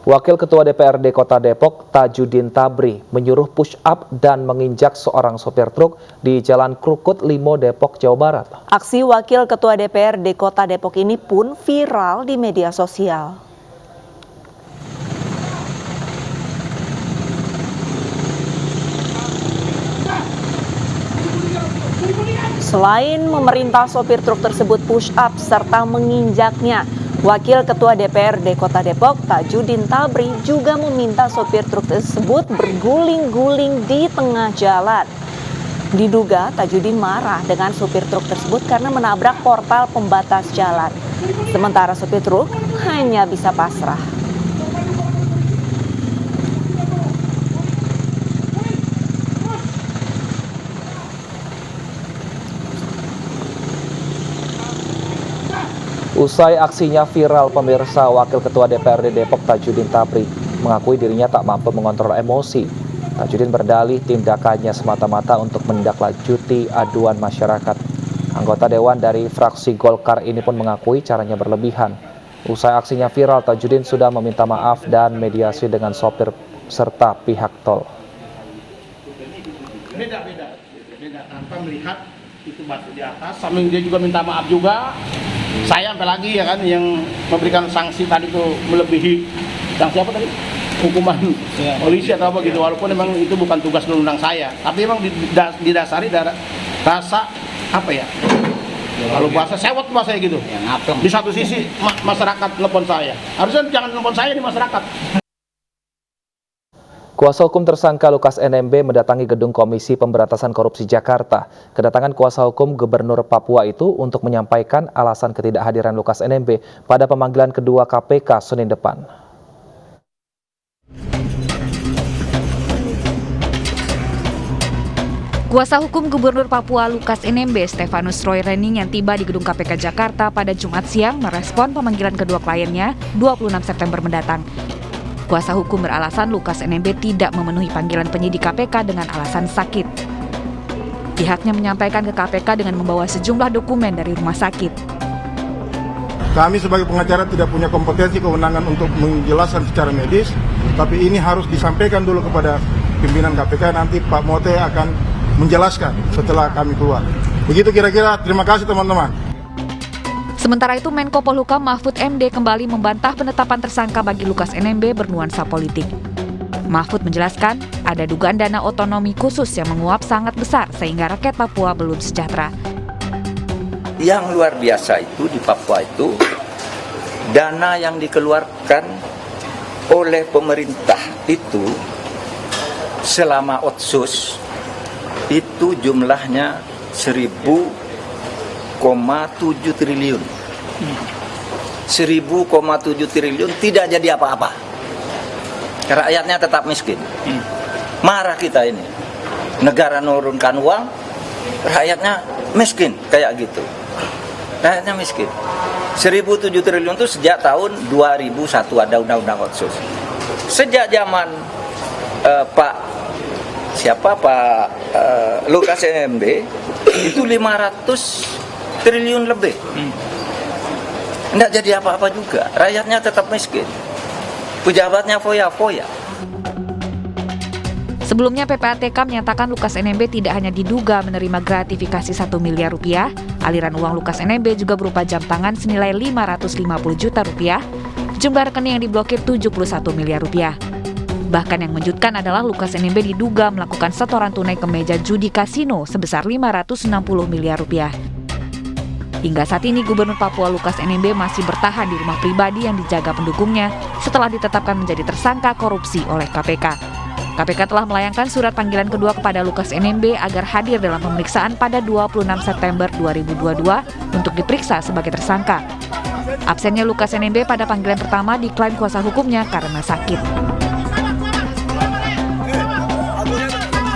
Wakil Ketua DPRD Kota Depok, Tajudin Tabri, menyuruh push up dan menginjak seorang sopir truk di Jalan Krukut Limo, Depok, Jawa Barat. Aksi Wakil Ketua DPRD Kota Depok ini pun viral di media sosial. Selain memerintah sopir truk tersebut push up serta menginjaknya, Wakil Ketua DPRD Kota Depok, Tajudin Tabri, juga meminta sopir truk tersebut berguling-guling di tengah jalan. Diduga Tajudin marah dengan sopir truk tersebut karena menabrak portal pembatas jalan. Sementara sopir truk hanya bisa pasrah. Usai aksinya viral, pemirsa, Wakil Ketua DPRD Depok Tajudin Tabri mengakui dirinya tak mampu mengontrol emosi. Tajudin berdalih tindakannya semata-mata untuk menindaklanjuti aduan masyarakat. Anggota Dewan dari fraksi Golkar ini pun mengakui caranya berlebihan. Usai aksinya viral, Tajudin sudah meminta maaf dan mediasi dengan sopir serta pihak tol. Beda tanpa melihat itu batu di atas, sambil dia juga minta maaf juga. Saya sampai lagi ya kan yang memberikan sanksi tadi itu melebihi sanksi apa tadi? Hukuman polisi atau apa gitu, walaupun memang itu bukan tugas undang saya, tapi memang didasari dari rasa apa ya? Kalau bahasa sewot bahasa gitu. Di satu sisi masyarakat telepon saya, harusnya jangan telepon saya di masyarakat. Kuasa hukum tersangka Lukas NMB mendatangi gedung Komisi Pemberantasan Korupsi Jakarta. Kedatangan kuasa hukum Gubernur Papua itu untuk menyampaikan alasan ketidakhadiran Lukas NMB pada pemanggilan kedua KPK Senin depan. Kuasa hukum Gubernur Papua Lukas NMB, Stefanus Roy Rening, yang tiba di gedung KPK Jakarta pada Jumat siang merespon pemanggilan kedua kliennya 26 September mendatang. Kuasa hukum beralasan Lukas NMB tidak memenuhi panggilan penyidik KPK dengan alasan sakit. Pihaknya menyampaikan ke KPK dengan membawa sejumlah dokumen dari rumah sakit. Kami sebagai pengacara tidak punya kompetensi kewenangan untuk menjelaskan secara medis, tapi ini harus disampaikan dulu kepada pimpinan KPK, nanti Pak Mote akan menjelaskan setelah kami keluar. Begitu kira-kira, terima kasih teman-teman. Sementara itu, Menko Polhukam Mahfud MD kembali membantah penetapan tersangka bagi Lukas NMB bernuansa politik. Mahfud menjelaskan, ada dugaan dana otonomi khusus yang menguap sangat besar sehingga rakyat Papua belum sejahtera. Yang luar biasa itu di Papua itu, dana yang dikeluarkan oleh pemerintah itu selama Otsus itu jumlahnya 1.000,7 triliun. 1.000,7 triliun tidak jadi apa-apa. Rakyatnya tetap miskin. Marah kita ini. Negara nurunkan uang, rakyatnya miskin kayak gitu. Rakyatnya miskin. 1.007 triliun itu sejak tahun 2001 ada undang-undang Otsus. Sejak zaman Pak Lukas NMB itu 500 triliun lebih. Tidak jadi apa-apa juga. Rakyatnya tetap miskin. Pejabatnya foya-foya. Sebelumnya PPATK menyatakan Lukas NMB tidak hanya diduga menerima gratifikasi 1 miliar rupiah, aliran uang Lukas NMB juga berupa jam tangan senilai 550 juta rupiah, jumlah rekening yang diblokir 71 miliar rupiah. Bahkan yang mengejutkan adalah Lukas NMB diduga melakukan setoran tunai ke meja judi kasino sebesar 560 miliar rupiah. Hingga saat ini, Gubernur Papua Lukas NMB masih bertahan di rumah pribadi yang dijaga pendukungnya setelah ditetapkan menjadi tersangka korupsi oleh KPK. KPK telah melayangkan surat panggilan kedua kepada Lukas NMB agar hadir dalam pemeriksaan pada 26 September 2022 untuk diperiksa sebagai tersangka. Absennya Lukas NMB pada panggilan pertama diklaim kuasa hukumnya karena sakit.